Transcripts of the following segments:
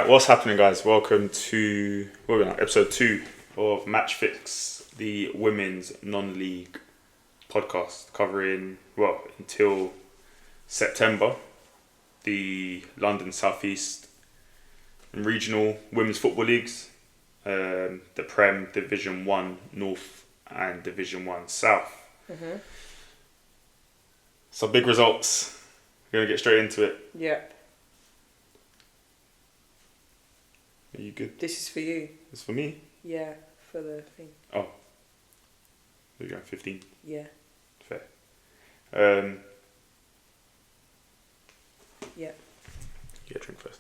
Right, what's happening, guys? Welcome to episode 2 of Matchfixx, the women's non-league podcast, covering until September, the London South East and regional women's football leagues, the Prem, Division 1 North and Division 1 South. Mm-hmm. Some big results. We're gonna get straight into it. Yep. Are you good? This is for you. It's for me? Yeah, for the thing. Oh. We're going 15. Yeah. Fair. Yeah. Yeah, drink first.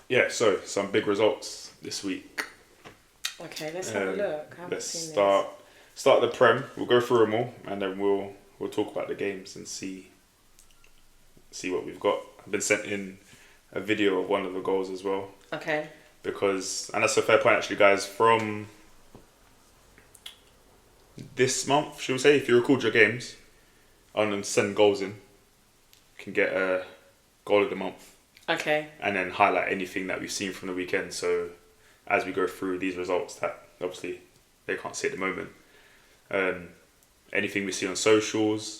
Yeah, so some big results this week. Okay, let's have a look. Let's start the Prem. We'll go through them all, and then we'll talk about the games and see what we've got. I've been sent in a video of one of the goals as well. Okay. And that's a fair point actually, guys. From this month, should we say, if you record your games and then send goals in, you can get a goal of the month. Okay. And then highlight anything that we've seen from the weekend. So as we go through these results that obviously they can't see at the moment, anything we see on socials,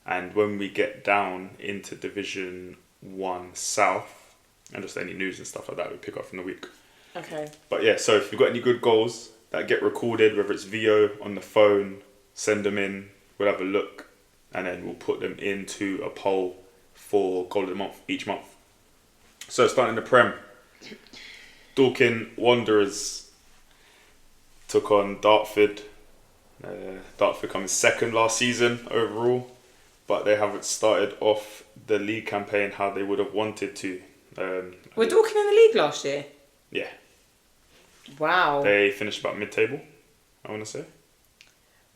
and when we get down into Division 1 South, and just any news and stuff like that we pick up from the week. Okay. But yeah, so if you've got any good goals that get recorded, whether it's video, on the phone, send them in, we'll have a look, and then we'll put them into a poll for goal of the month each month. So starting the Prem, Dorking Wanderers took on Dartford. Dartford coming second last season overall, but they haven't started off the league campaign how they would have wanted to. Were Dorking in the league last year? Yeah. Wow. They finished about mid-table, I want to say.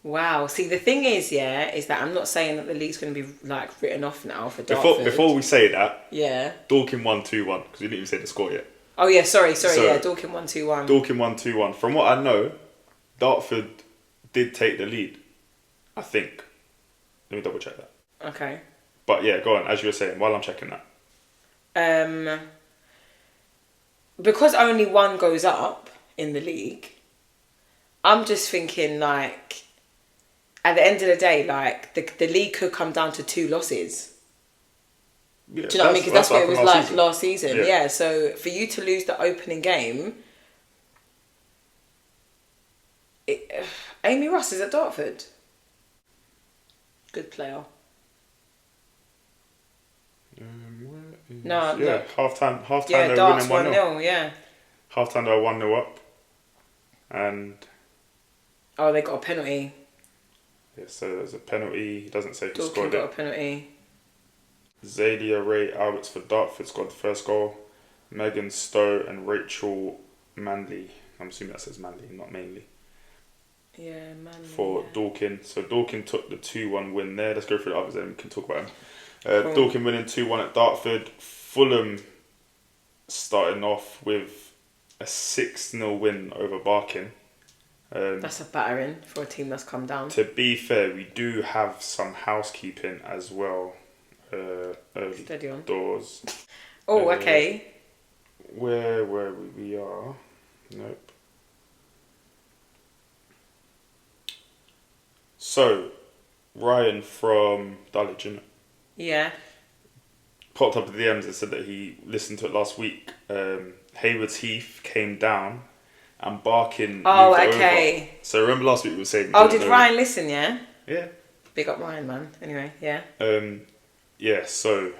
Wow. See, the thing is that I'm not saying that the league's going to be written off now for Dartford. Before we say that, yeah, Dorking won 2-1 because we didn't even say the score yet. Oh yeah, sorry, So, yeah, Dorking won 2-1. Dorking won 2-1. From what I know, Dartford did take the lead, I think. Let me double check that. Okay. But yeah, go on, as you were saying, while I'm checking that. Because only one goes up in the league, I'm just thinking at the end of the day, the league could come down to 2 losses. Yeah, Do you know what I mean? Because that's what it was like last season. Yeah. Yeah, so for you to lose the opening game... Amy Ross is at Dartford. Good player. No, yeah, half time yeah, they were Darts winning 1-0, yeah. Half time they were 1-0 up. And Oh, they got a penalty. yeah, so there's a penalty. It doesn't say who Dorking scored got a it. penalty. Zadia Ray Alberts for Dartford scored the first goal. Megan Stowe and Rachel Manley. I'm assuming that says Manley, not mainly. Yeah, man. For yeah. Dorking. So Dorking took the 2-1 win there. Let's go through the others and we can talk about them. Cool. Dorking winning 2-1 at Dartford. Fulham starting off with a 6-0 win over Barking. That's a battering for a team that's come down. To be fair, we do have some housekeeping as well. Early Steady on. doors. Oh, okay. Where we are. Nope. So, Ryan from Dulwich, innit? Yeah. Popped up at the DMs and said that he listened to it last week. Haywards Heath came down and Barking moved okay. over. So remember last week we were saying... Oh, did Ryan listen, yeah? Yeah. Big up Ryan, man. Anyway, yeah. Yeah, so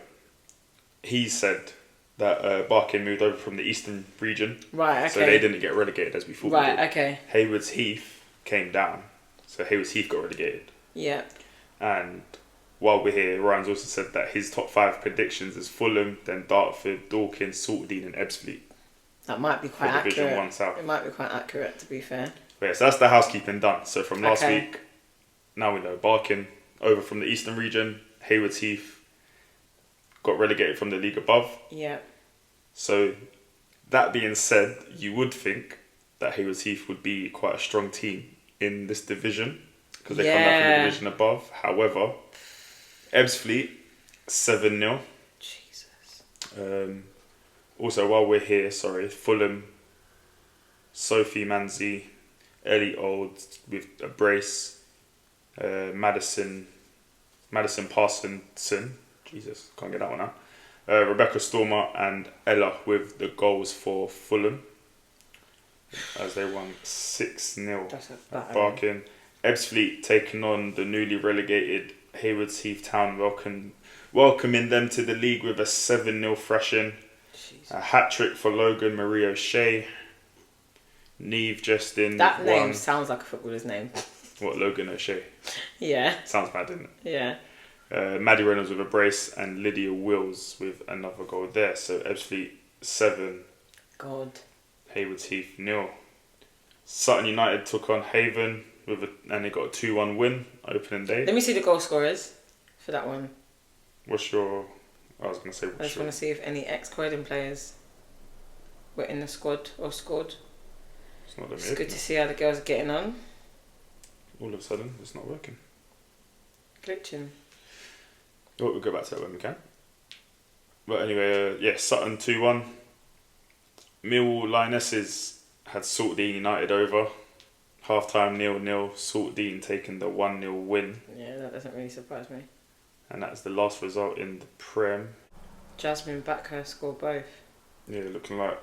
he said that Barking moved over from the eastern region. Right, okay. So they didn't get relegated as we thought. Right, okay. Haywards Heath came down. So Haywards Heath got relegated. Yeah. And while we're here, Ryan's also said that his top 5 predictions is Fulham, then Dartford, Dorking, Saltdean and Ebbsfleet. That might be quite for Division accurate. 1 South. It might be quite accurate, to be fair. But yeah, so that's the housekeeping done. So from last week, now we know Barking over from the eastern region, Haywards Heath got relegated from the league above. Yeah. So that being said, you would think that Haywards Heath would be quite a strong team in this division because they come down from the division above. However, Ebbsfleet 7-0. Jesus. Also, while we're here, Fulham, Sophie Manzi, Ellie Old with a brace, Madison Parsonson, Jesus, can't get that one out. Rebecca Stormer and Ella with the goals for Fulham, as they won 6-0 at Barking. Ebbsfleet taking on the newly relegated Haywards Heath Town, welcoming them to the league with a 7-0 thrashing. A hat-trick for Logan Marie O'Shea. Neve Justin. That name sounds like a footballer's name. What, Logan O'Shea? Yeah. Sounds bad, doesn't it? Yeah. Maddie Reynolds with a brace and Lydia Wills with another goal there. So Ebbsfleet 7. God. Haywards Heath 0. Sutton United took on Haven and they got a 2-1 win opening day. Let me see the goal scorers for that one. I was going to say... I just want to see if any ex-Croydon players were in the squad or scored. It's good to see how the girls are getting on. All of a sudden, it's not working. Glitching. We'll go back to that when we can. But anyway, Sutton 2-1. Millwall Lionesses had Saltdean United over. Half-time 0-0. Saltdean taking the 1-0 win. Yeah, that doesn't really surprise me. And that's the last result in the Prem. Jasmine Backhurst scored both. Yeah, looking like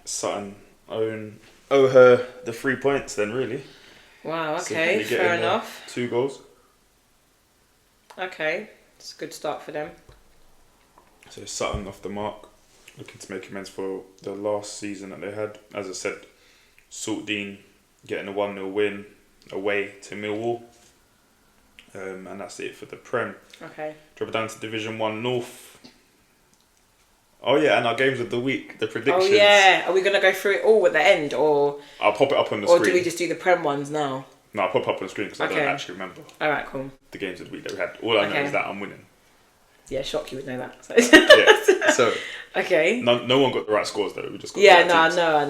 Sutton owe her the 3 points then, really. Wow, okay, fair enough. 2 goals. Okay, it's a good start for them. So Sutton off the mark, looking to make amends for the last season that they had. As I said, Saltdean getting a 1-0 win away to Millwall. And that's it for the Prem. Okay. Drop it down to Division 1 North. Oh yeah, and our games of the week, the predictions. Oh yeah, are we going to go through it all at the end, or... I'll pop it up on the screen. Or do we just do the Prem ones now? No, I'll pop it up on the screen because I don't actually remember. Alright, cool. The games of the week that we had. All I know is that I'm winning. Yeah, shock you would know that. So. Yeah, so... Okay. No one got the right scores though, we just got the right teams. I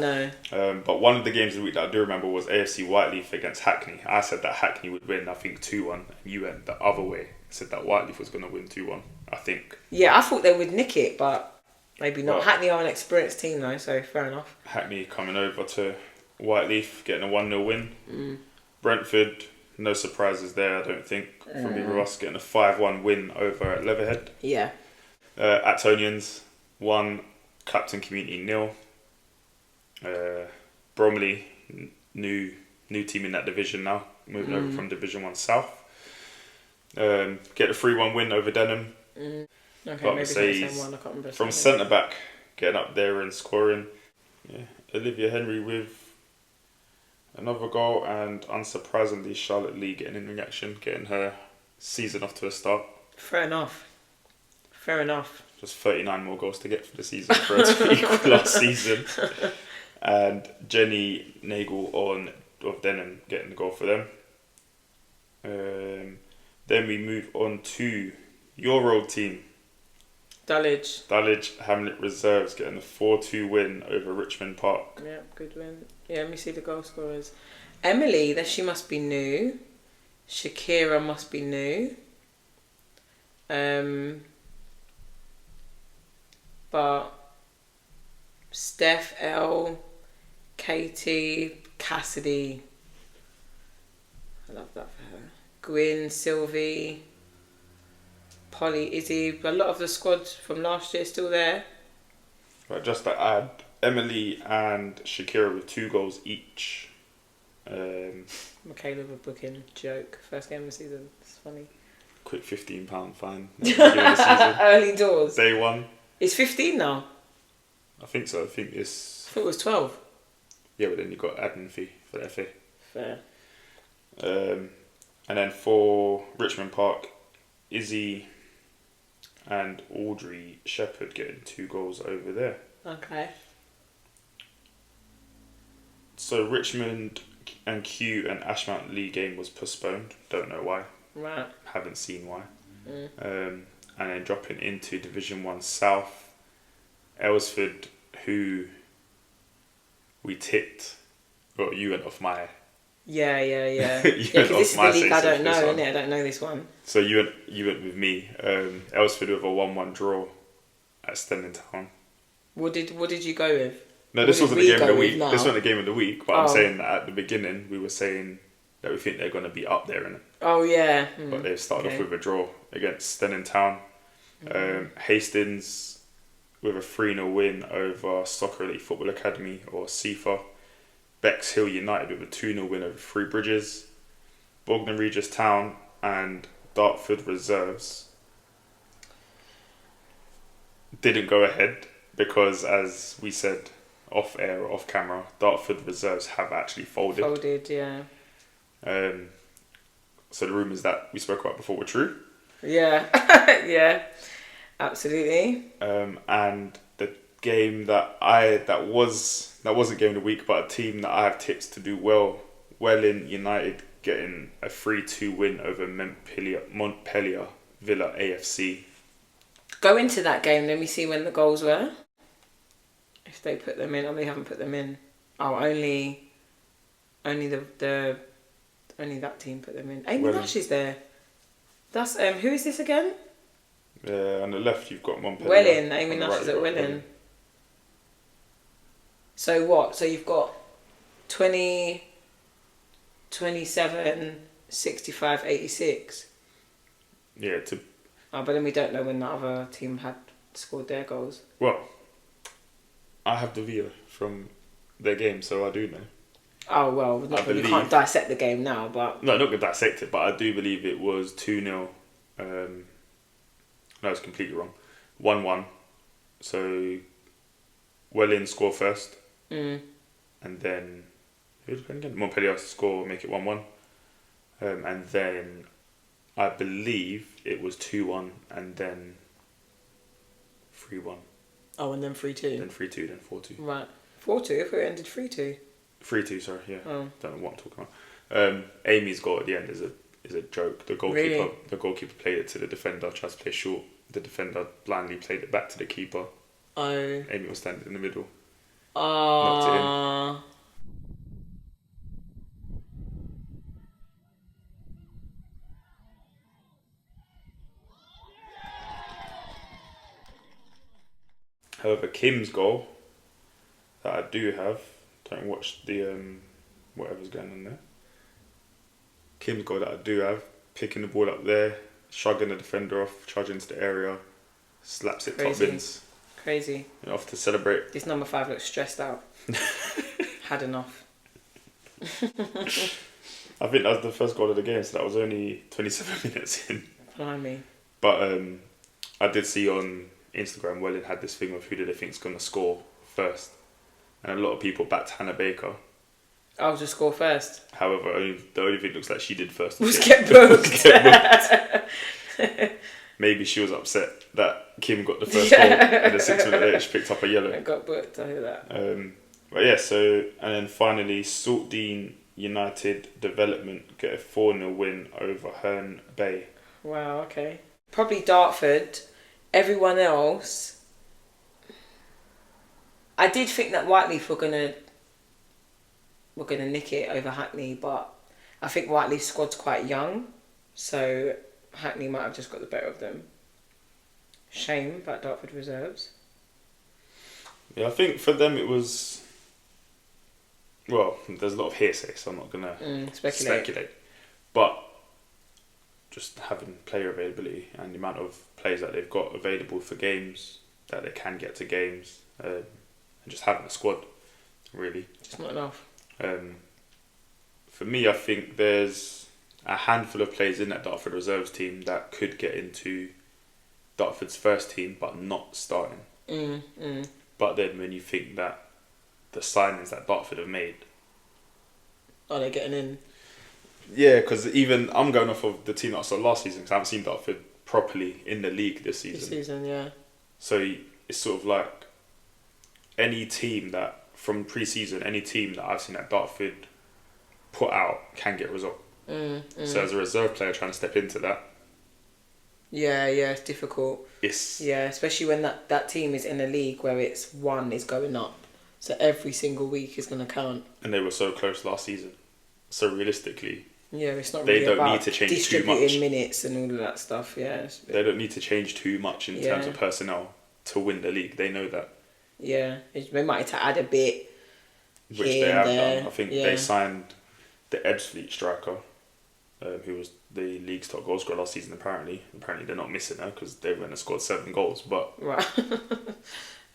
know. But one of the games of the week that I do remember was AFC Whiteleaf against Hackney. I said that Hackney would win, I think 2-1, and you went the other way. Said that Whiteleaf was going to win 2-1, I think. Yeah, I thought they would nick it, but maybe not. Well, Hackney are an experienced team though, so fair enough. Hackney coming over to Whiteleaf, getting a 1-0 win. Brentford, no surprises there, I don't think, from either of us, getting a 5-1 win over at Leatherhead. Yeah. Actonians, 1, Clapton Community 0. Bromley, new team in that division now, moving over from Division 1 South. Get a 3-1 win over Denham. Okay, maybe it's the same one. I can't remember. From centre back, getting up there and scoring. Yeah, Olivia Henry with another goal, and unsurprisingly, Charlotte Lee getting in the action, getting her season off to a start. Fair enough. Just 39 more goals to get for the season for her to equal last season. And Jenny Nagel of Denham getting the goal for them. Then we move on to your old team. Dulwich Hamlet Reserves getting a 4-2 win over Richmond Park. Yeah, good win. Yeah, let me see the goal scorers. Emily, she must be new. Shakira must be new. But Steph L, Katie, Cassidy. I love that for her. Gwyn, Sylvie, Polly, Izzy. A lot of the squad from last year still there. Right, just to add, Emily and Shakira with 2 goals each. Michaela with a booking joke. First game of the season. It's funny. Quick £15 fine. Early doors. Day 1. It's 15 now. I think so. I think it's... I thought it was 12. Yeah, but then you got admin fee for the FA. Fair. And then for Richmond Park, Izzy and Audrey Shepherd getting 2 goals over there. Okay. So Richmond and Kew and Ashmount Lee game was postponed. Don't know why. Right. Haven't seen why. And then dropping into Division 1 South, Aylesford, who we tipped. Well, you went off my Yeah. You Yeah, went because off this is my the league I say-so don't for know, this one. innit? I don't know this one. So you went with me. Elsford with a 1-1 draw at Stenning Town. What did you go with? No, Or this did wasn't the we game of go the with week. now? This wasn't the game of the week. But I'm Oh. saying that at the beginning we were saying that we think they're going to be up there, innit? Oh yeah. But they've started okay. off with a draw against Stenning Town. Hastings with a 3-0 win over Soccer Elite Football Academy, or SEFA. Bexhill United with a 2-0 win over Three Bridges. Bognor Regis Town and Dartford Reserves didn't go ahead because, as we said off air or off camera, Dartford Reserves have actually folded. Folded, yeah. So the rumours that we spoke about before were true. Yeah. Yeah. Absolutely. And the game that wasn't game of the week, but a team that I have tips to do well in United getting a 3-2 win over Montpellier Villa AFC. Go into that game. Let me see when the goals were. If they put them in, or they haven't put them in. Oh, only the only that team put them in. Amy Nash is there. That's who is this again? On the left you've got Montpellier. Welling. Amy On the Nash right is you've at got Welling. So what? So you've got 20, 27, 65, 86. Yeah. Oh, but then we don't know when the other team had scored their goals. Well, I have the video from their game, so I do know. Oh, well, we can't dissect the game now, but... No, I'm not going to dissect it, but I do believe it was 2-0. No, it's completely wrong. 1-1. So, Welling score first. And then, who's playing again? Montpellier score, make it 1-1. And then, I believe it was 2-1 and then 3-1. Oh, and then 3-2. Then 3-2, then 4-2. Right. 4-2? I thought it ended 3-2. 3-2, sorry, yeah. Oh. Don't know what I'm talking about. Amy's goal at the end is a joke. The goalkeeper played it to the defender, tried to play short. The defender blindly played it back to the keeper. Oh. Amy was standing in the middle. Knocked it in. However, Kim's goal that I do have, don't watch the whatever's going on there. Kim's goal that I do have, picking the ball up there, shrugging the defender off, charging into the area, slaps it top bins. Crazy. Off to celebrate. This number 5 looks stressed out. Had enough. I think that was the first goal of the game, so that was only 27 minutes in. Blimey. But I did see on Instagram, Welling had this thing of who do they think is going to score first. And a lot of people backed Hannah Baker. I'll just score first. However, the only thing looks like she did first Was get booked. Maybe she was upset that Kim got the first goal and then 6 minutes later she picked up a yellow. I got booked, I hear that. But yeah, so, and then finally, Saltdean United Development get a 4-0 win over Herne Bay. Wow, okay. Probably Dartford. Everyone else, I did think that Whiteleaf were gonna nick it over Hackney, but I think Whiteleaf's squad's quite young, so Hackney might have just got the better of them. Shame about Dartford Reserves. Yeah, I think for them it was, well, there's a lot of hearsay, so I'm not gonna speculate. But just having player availability and the amount of players that they've got available for games, that they can get to games, and just having a squad, really. Just not enough. For me, I think there's a handful of players in that Dartford Reserves team that could get into Dartford's first team, but not starting. But then when you think that the signings that Dartford have made... Are they getting in? Yeah, because even I'm going off of the team that I saw last season, because I haven't seen Dartford properly in the league this season. This season, yeah. So it's sort of like any team that, from pre-season, any team that I've seen that Dartford put out can get a result. So as a reserve player trying to step into that, yeah, it's difficult. Yeah, especially when that team is in a league where it's one is going up, so every single week is going to count. And they were so close last season. So realistically, Yeah, it's not they really don't about need to change too distributing much. minutes and all of that stuff. Yeah, They don't need to change too much in terms of personnel to win the league. They know that. Yeah, they might have to add a bit Which here they and have there. done. I think Yeah. they signed the Ebbsfleet striker, who was the league's top goal scorer last season. Apparently they're not missing her because they went and scored 7 goals. But Right.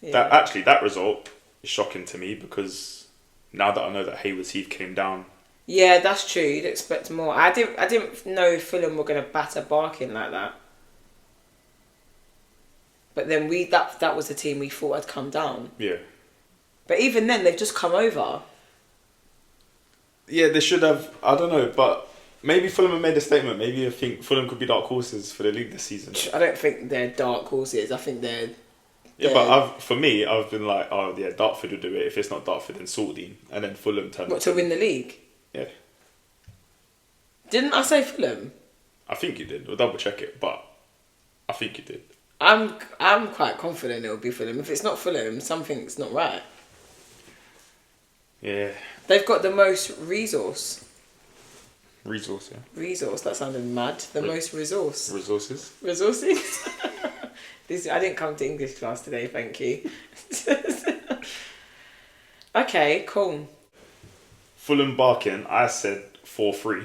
Yeah. that result is shocking to me because now that I know that Hayward's Heath came down. Yeah, that's true. You'd expect more. I didn't know if Fulham were gonna batter Barking like that. But then that was the team we thought had come down. Yeah. But even then, they've just come over. Yeah, they should have. I don't know, but maybe Fulham have made a statement. Maybe I think Fulham could be dark horses for the league this season. I don't think they're dark horses. I think they're. Yeah, but I've been like, oh yeah, Dartford will do it. If it's not Dartford, then Saltdean, and then Fulham turn. What, to win the league? Yeah. Didn't I say Fulham? I think you did. We'll double check it, but I think you did. I'm quite confident it'll be Fulham. If it's not Fulham, something's not right. Yeah. They've got the most resource. Resource, yeah. Resource, that sounded mad. The most resource. Resources. Resources? I didn't come to English class today, thank you. Okay, cool. Fulham Barking, I said 4-3.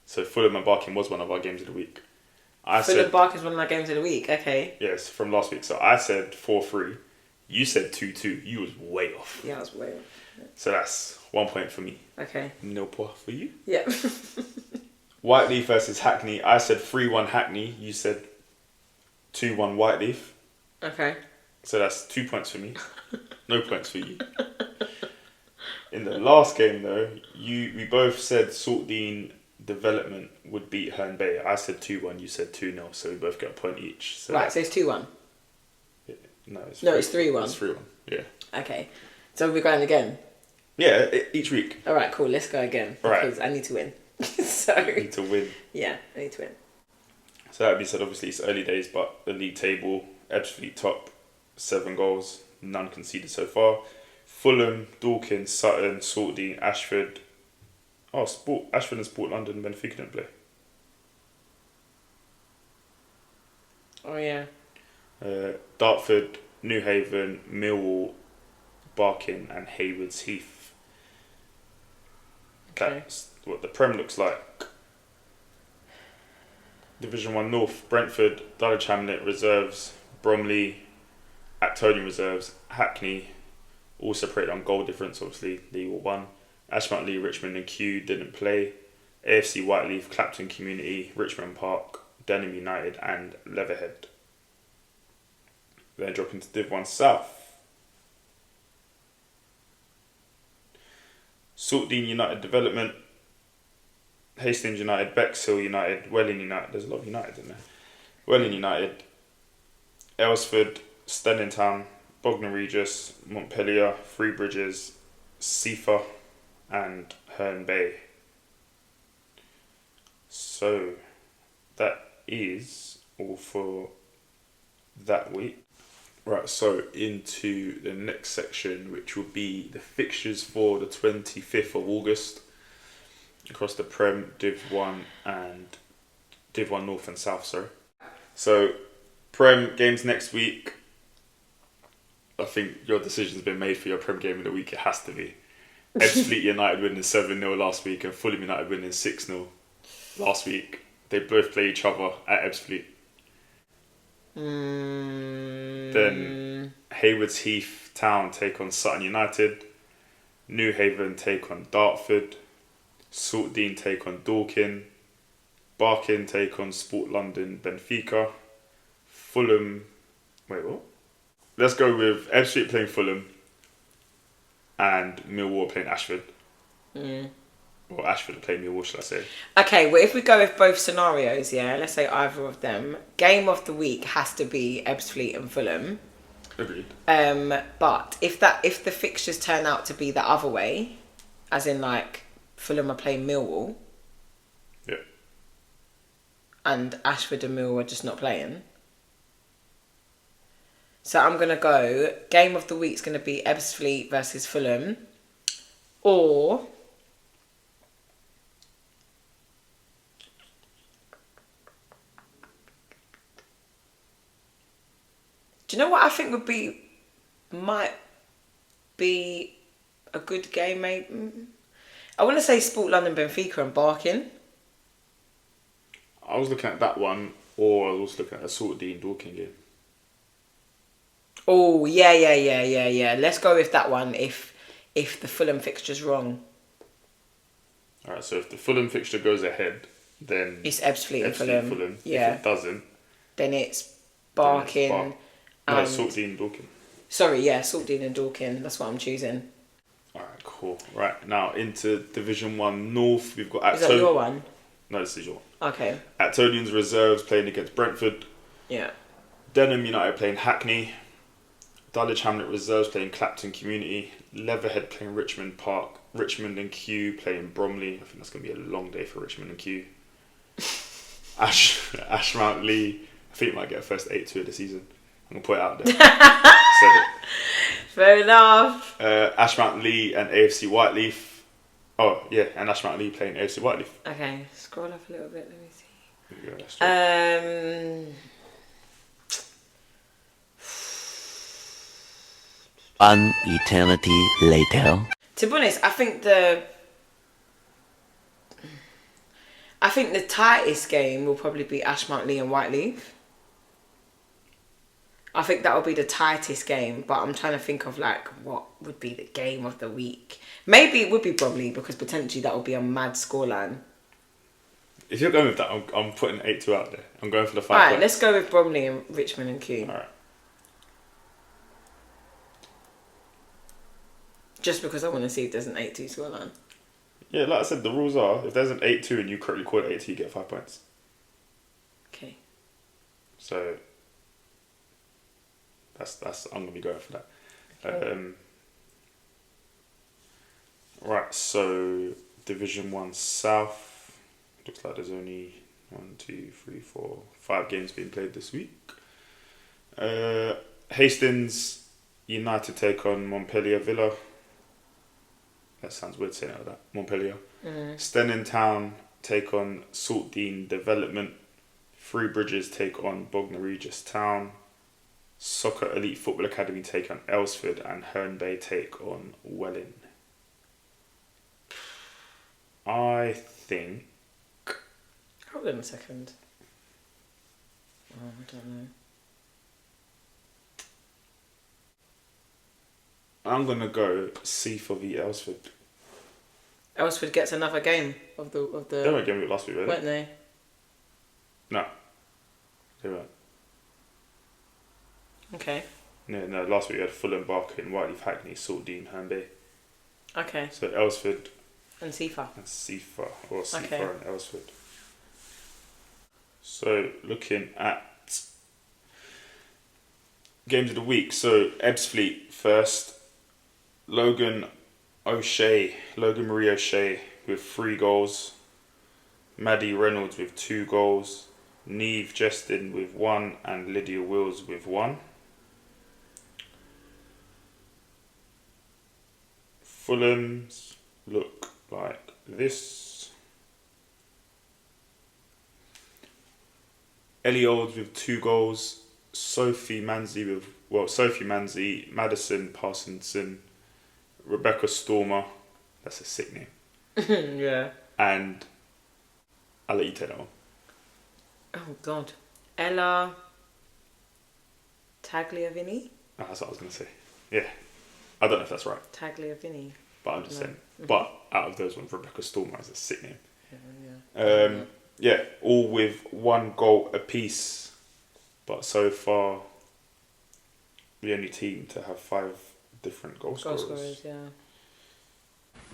So Fulham and Barking was one of our games of the week. Fulham Barking's one of our games of the week, okay. Yes, from last week. So I said 4-3. You said 2-2. You was way off. Yeah, I was way off. So that's 1 point for me. Okay. 0 point for you. Yeah. Whiteleaf versus Hackney. I said 3-1 Hackney. You said 2-1 Whiteleaf. Okay. So that's 2 points for me. No points for you. In the last game though, we both said Saltdean Development would beat Herne Bay. I said 2-1, you said 2-0, so we both get a point each. So right, so it's 2-1. No, it's 3-1. It's 3-1, yeah. Okay. So we're going again? Yeah, each week. Alright, cool, let's go again. Because I need to win. So You need to win. Yeah, I need to win. So that being said, obviously it's early days, but the league table, Ebbsfleet top, 7 goals, none conceded so far. Fulham, Dorking, Sutton, Saltdean, Ashford. Oh, Ashford and Sport London, Benfica didn't play. Oh yeah. Dartford, New Haven, Millwall, Barking and Hayward's Heath. Okay. That's what the Prem looks like. Division 1 North, Brentford, Dulwich Hamlet reserves, Bromley, Actonian reserves, Hackney, all separated on goal difference, obviously, they all won. Ashmont-Lee, Richmond and Kew didn't play. AFC Whiteleaf, Clapton Community, Richmond Park, Denham United and Leatherhead. Then dropping to Div 1 South. Saltdean United Development, Hastings United, Bexhill United, Welling United. There's a lot of United in there. Welling United, Aylesford, Stenning Town, Bognor Regis, Montpellier, Three Bridges, Sifa, and Herne Bay. So that is all for that week. Right, so into the next section, which will be the fixtures for the 25th of August across the Prem, Div 1 and Div 1 North and South, sorry. So, Prem games next week. I think your decision's been made for your Prem game of the week. It has to be. Ebbsfleet United winning 7-0 last week and Fulham United winning 6-0 last week. They both play each other at Ebbsfleet. Then Hayward's Heath Town take on Sutton United. New Haven take on Dartford. Saltdean take on Dorking. Barking take on Sport London Benfica. Fulham. Wait, what? Let's go with Ebbsfleet playing Fulham and Millwall playing Ashford. Or Ashford playing Millwall, shall I say? Okay, well, if we go with both scenarios, yeah, let's say either of them, game of the week has to be Ebbsfleet and Fulham. Agreed. But if the fixtures turn out to be the other way, as in like Fulham are playing Millwall, yeah, and Ashford and Millwall are just not playing. So I'm gonna go. Game of the week's gonna be Ebbsfleet versus Fulham, or Do you know what I think might be a good game, maybe? I want to say Sport London Benfica and Barking. I was looking at that one, or I was also looking at a sort of Dean Dorking game. Oh, yeah. Let's go with that one if the Fulham fixture's wrong. Alright, so if the Fulham fixture goes ahead, then It's Ebbsfleet and Fulham. Yeah. If it doesn't, then it's Barking. No, Salt Dean Dorking. Sorry, yeah, Salt Dean and Dorking. That's what I'm choosing. Alright, cool. Right, now into Division 1 North, we've got... Is that your one? No, this is your one. Okay. Actonians reserves playing against Brentford. Yeah. Denham United playing Hackney. Dulwich Hamlet reserves playing Clapton Community. Leatherhead playing Richmond Park. Richmond and Kew playing Bromley. I think that's going to be a long day for Richmond and Kew. Ashmount Lee. I think it might get a first 8-2 of the season. I'm going to put it out there. Said it. Fair enough. Ashmount Lee and AFC Whiteleaf. Oh, yeah, and Ashmount Lee playing AFC Whiteleaf. Okay, scroll up a little bit. Let me see. An eternity later. To be honest, I think the tightest game will probably be Ashmount Lee and Whiteleaf. I think that will be the tightest game, but I'm trying to think of like what would be the game of the week. Maybe it would be Bromley because potentially that would be a mad scoreline. If you're going with that, I'm putting 8-2 out there. I'm going for the 5 Alright, points. let's go with Bromley and Richmond and Kew. Alright. Just because I want to see if there's an 8-2 scoreline. Yeah, like I said, the rules are if there's an 8-2 and you correctly call it 8-2, you get 5 points. Okay. So that's I'm gonna be going for that. Okay. Right, so Division 1 South. Looks like there's only 5 games being played this week. Hastings United take on Montpellier Villa. That sounds weird saying it like that. Montpellier. Stenning Town take on Saltdean Development. Three Bridges take on Bognor Regis Town. Soccer Elite Football Academy take on Elsford, and Herne Bay take on Welling. I think... Hold on a second. Oh, I don't know. I'm going to go C for v Elsford. Elsford gets another game of the... They weren't getting it last week, were they? Weren't they? No. They weren't. Okay. No, last week we had Fulham, Barking, Whiteleaf, Hackney, Saltdean, Herne Bay. Okay. So Elsford And Sifa. and Sifa, or Sifa Okay. and Elsford. So looking at games of the week. So Ebbsfleet first. Logan Marie O'Shea with 3 goals. Maddie Reynolds with 2 goals. Neve Justin with 1 and Lydia Wills with 1. Fulham's look like this. Ellie Olds with 2 goals. Sophie Manzi, Madison Parsonson, Rebecca Stormer, that's a sick name. Yeah. And I'll let you take that one. Oh, God. Ella Tagliavini? Oh, that's what I was going to say. Yeah. I don't know if that's right, Tagliavini. but I'm just saying. Mm-hmm. But out of those ones, Rebecca Stormer is a sick name. Yeah. Yeah, all with 1 goal apiece. But so far, the only team to have 5 different goal scorers.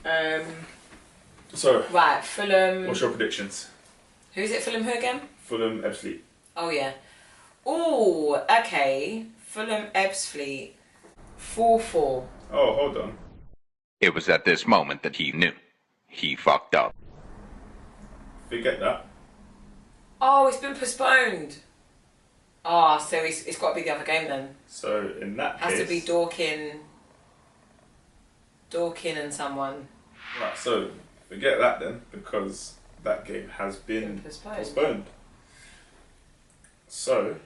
Yeah. So, Right, Fulham. what's your predictions? Who's it? Fulham who again? Fulham, Ebbsfleet. Oh, yeah. Oh, okay. Fulham Ebbsfleet. 4-4. Oh, hold on. It was at this moment that he knew. He fucked up. Forget that. Oh, it's been postponed. Ah, so it's got to be the other game then. So, in that case... Has to be Dorking and someone. Right, so forget that then, because that game has been postponed. So,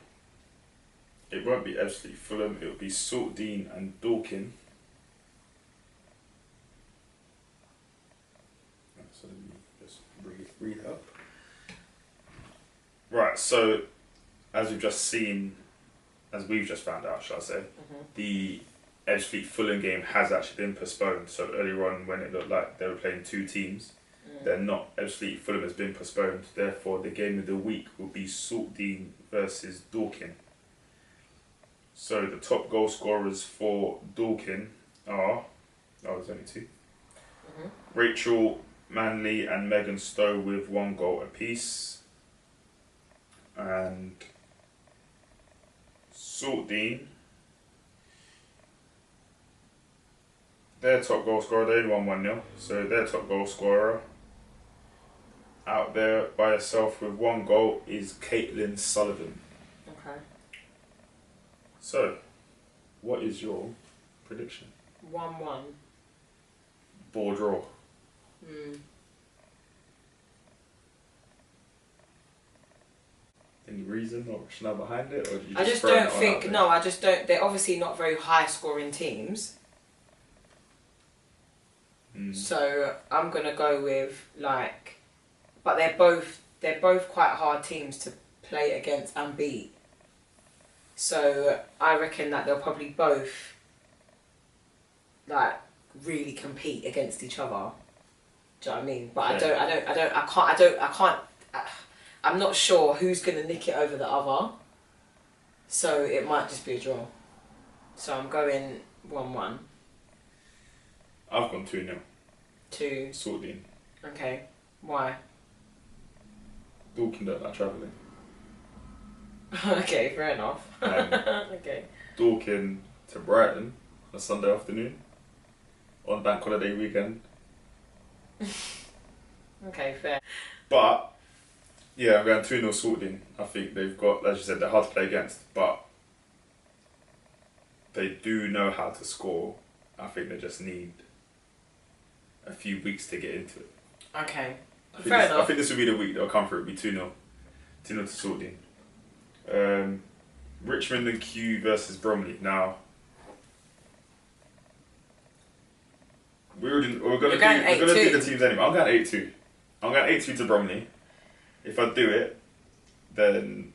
It won't be Ebbsfleet Fulham, it'll be Saltdean and Dorking. So let me just read up. Right, so as we've just found out, shall I say, the Ebbsfleet Fulham game has actually been postponed. So earlier on, when it looked like they were playing two teams, they're not. Ebbsfleet Fulham has been postponed. Therefore, the game of the week will be Saltdean versus Dorking. So the top goal scorers for Dorking are, there's only two. Rachel Manley and Megan Stowe with 1 goal apiece. And Saltdean, their top goal scorer, they only won 1-0. So their top goal scorer out there by herself with 1 goal is Caitlin Sullivan. Okay. So, what is your prediction? 1-1. Ball draw. Any reason or rationale behind it, or do you I just throw don't it on think. out there? No, I just don't. They're obviously not very high scoring teams. So I'm gonna go with like, but they're both quite hard teams to play against and beat. So I reckon that they'll probably both like really compete against each other. Do you know what I mean? But Yeah. I'm not sure who's gonna nick it over the other. So it might just be a draw. So I'm going 1-1. I've gone 2-0. To Saltdean. okay. Why? Dorking don't like travelling. Okay, fair enough. Okay. Dorking to Brighton on a Sunday afternoon on bank holiday weekend. Okay, fair. But yeah, I'm going 2-0 Saltdean. I think they've got, as you said, they're hard to play against, but they do know how to score. I think they just need a few weeks to get into it. Okay. I Fair think this will be the week they'll come through. It'll be 2-0. 2-0 to Saltdean. Richmond and Kew versus Bromley. Now, we're gonna do the teams anyway. I'm going 8-2. I'm going 8-2 to Bromley. If I do it, then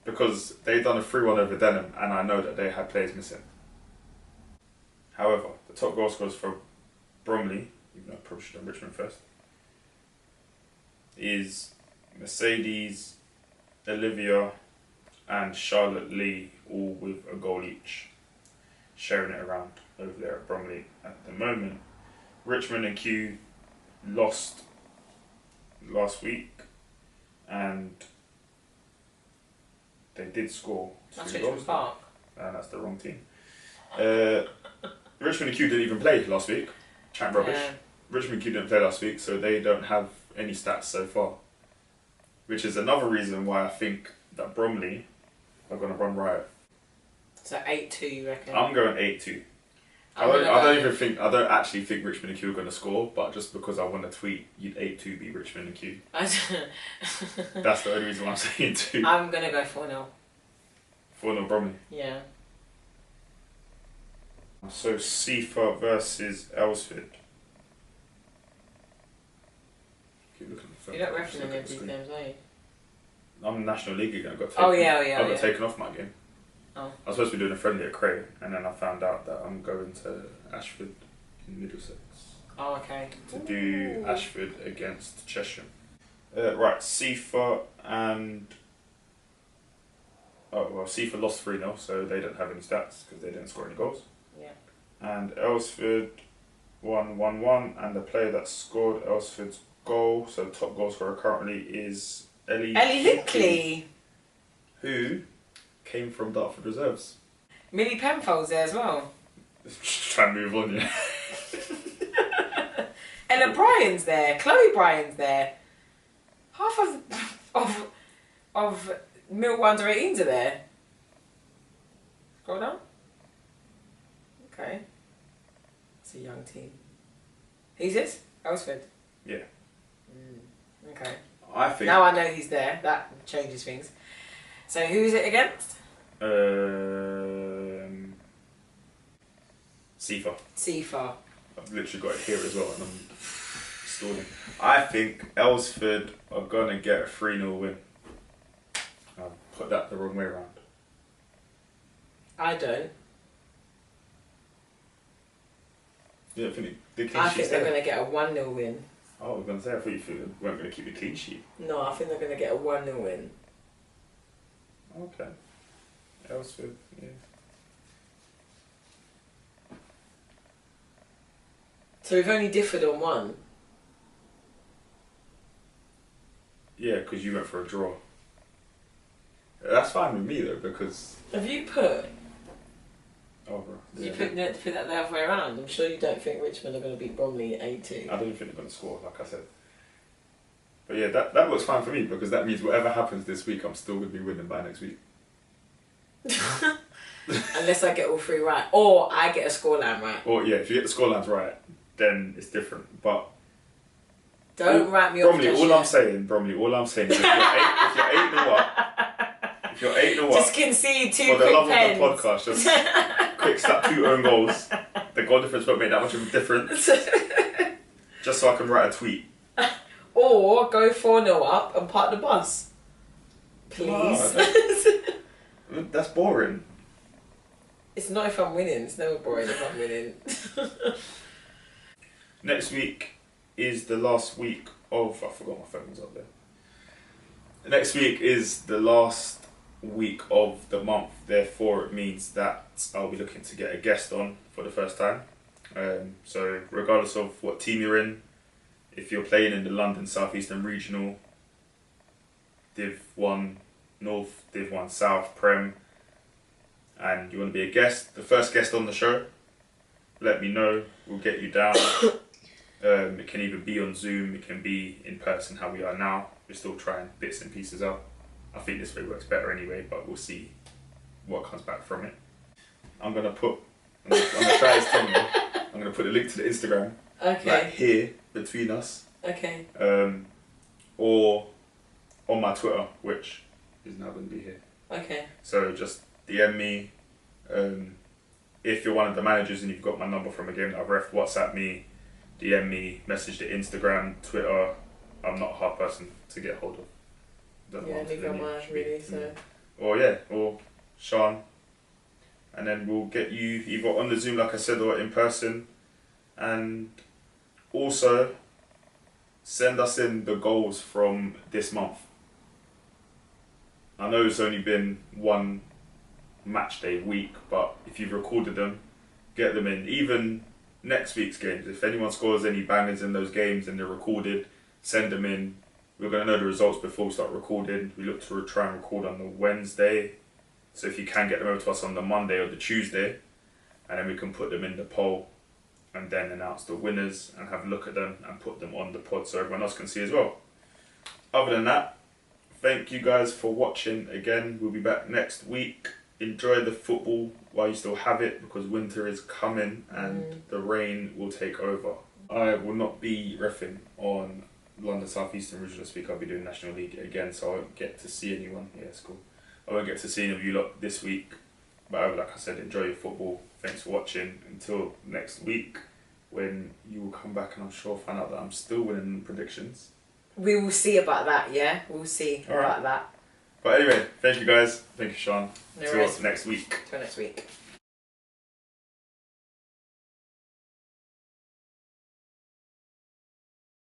because they've done a 3-1 over Denham, and I know that they had players missing. However, the top goal scorers for Bromley, even though I probably should have done Richmond first, is Mercedes, Olivia, and Charlotte Lee, all with a goal each, sharing it around over there at Bromley at the moment. Richmond and Kew lost last week, and they did score 2 goals. Park. And that's the wrong team. Richmond and Kew didn't even play last week. Chat rubbish. Yeah. Richmond and Kew didn't play last week, so they don't have any stats so far. Which is another reason why I think that Bromley are going to run riot. So 8-2, you reckon? I'm going 8-2. I don't actually think Richmond and Kew are going to score, but just because I want to tweet, you'd 8-2 beat Richmond and Kew. That's the only reason why I'm saying 2. I'm going to go 4-0. 4-0 Bromley. Yeah. So Seafa versus Elsford. Keep looking at the phone. You don't reckon any of these games, are you? I'm in National League again. I got taken, taken off my game. Oh. I was supposed to be doing a friendly at Cray, and then I found out that I'm going to Ashford in Middlesex Oh, okay. to do Ashford against Cheshire. Right, Seafa and... Oh, well, Seafa lost 3-0, so they don't have any stats because they didn't score any goals. Yeah. And Elsford won 1-1, and the player that scored Elsford's goal, so top goal scorer currently is Ellie Linkley. Who came from Dartford Reserves. Millie Penfold's there as well. Just trying to move on, yeah. Ella Bryan's there. Chloe Bryan's there. Half of Mill Under 18s are there. Scroll down. Okay. It's a young team. Who's this? Elsford. Yeah. Okay. I think... Now I know he's there. That changes things. So who's it against? Sifa. Sifa. I've literally got it here as well, and I'm stalling. I think Elsford are gonna get a 3-0 win. I'll put that the wrong way around. I don't. You don't think the clean I sheet's think they're there? going to get a 1-0 win. Oh, I was gonna say I thought you weren't gonna keep the clean sheet. No, I think they're going to get a 1-0 win. Okay. Elsford, yeah. So we've only differed on one. Yeah, because you went for a draw. That's fine with me though, because Have you put? oh, bro. You Yeah. put that the other way around. I'm sure you don't think Richmond are going to beat Bromley 8-2. I don't think they're going to score, like I said. But yeah, that works fine for me because that means whatever happens this week, I'm still going to be winning by next week. Unless I get all three right, or I get a scoreline right. Or yeah, if you get the scorelines right, then it's different. But Don't write me off. Bromley, all I'm saying is if you're 8-0 up, if you're 8-0 up, just concede 2 for the quick love pens. of the podcast, just quick slap 2 own goals. The goal difference won't make that much of a difference. Just so I can write a tweet. Or go 4-0 up and park the bus. Please. That's boring. It's not if I'm winning. It's never boring if I'm winning. Next week is the last week of... I forgot my phone was up there. Next week is the last week of the month. Therefore, it means that I'll be looking to get a guest on for the first time. So regardless of what team you're in, if you're playing in the London South Eastern Regional, Div 1 North, Div 1 South, Prem, and you want to be a guest, the first guest on the show, let me know. We'll get you down. It can either be on Zoom, it can be in person how we are now. We're still trying bits and pieces out. I think this way works better anyway, but we'll see what comes back from it. I'm gonna try this thing. I'm gonna put a link to the Instagram, Okay. like here between us, Okay. or on my Twitter, which is now gonna be here. Okay. So just DM me. If you're one of the managers and you've got my number from a game that I've ref, WhatsApp me, DM me, message the Instagram, Twitter. I'm not a hard person to get hold of. Don't Yeah, want to neither am then I, you should really, be- so... or Sean. And then we'll get you either on the Zoom, like I said, or in person. And also, send us in the goals from this month. I know it's only been one match day week, but if you've recorded them, get them in. Even next week's games, if anyone scores any bangers in those games and they're recorded, send them in. We're going to know the results before we start recording. We look to try and record on the Wednesday, so if you can get them over to us on the Monday or the Tuesday, and then we can put them in the poll and then announce the winners and have a look at them and put them on the pod so everyone else can see as well. Other than that, thank you guys for watching again. We'll be back next week. Enjoy the football while you still have it, because winter is coming and the rain will take over. I will not be reffing on London South Eastern Regional this week. I'll be doing National League again, so I won't get to see anyone. Yeah, it's cool. I won't get to see any of you lot this week. But like I said, enjoy your football. Thanks for watching. Until next week, when you will come back and I'm sure find out that I'm still winning predictions. We will see about that, yeah? We'll see All right. about that. But anyway, thank you guys. Thank you, Sean. No Till worries. next week. Till next week.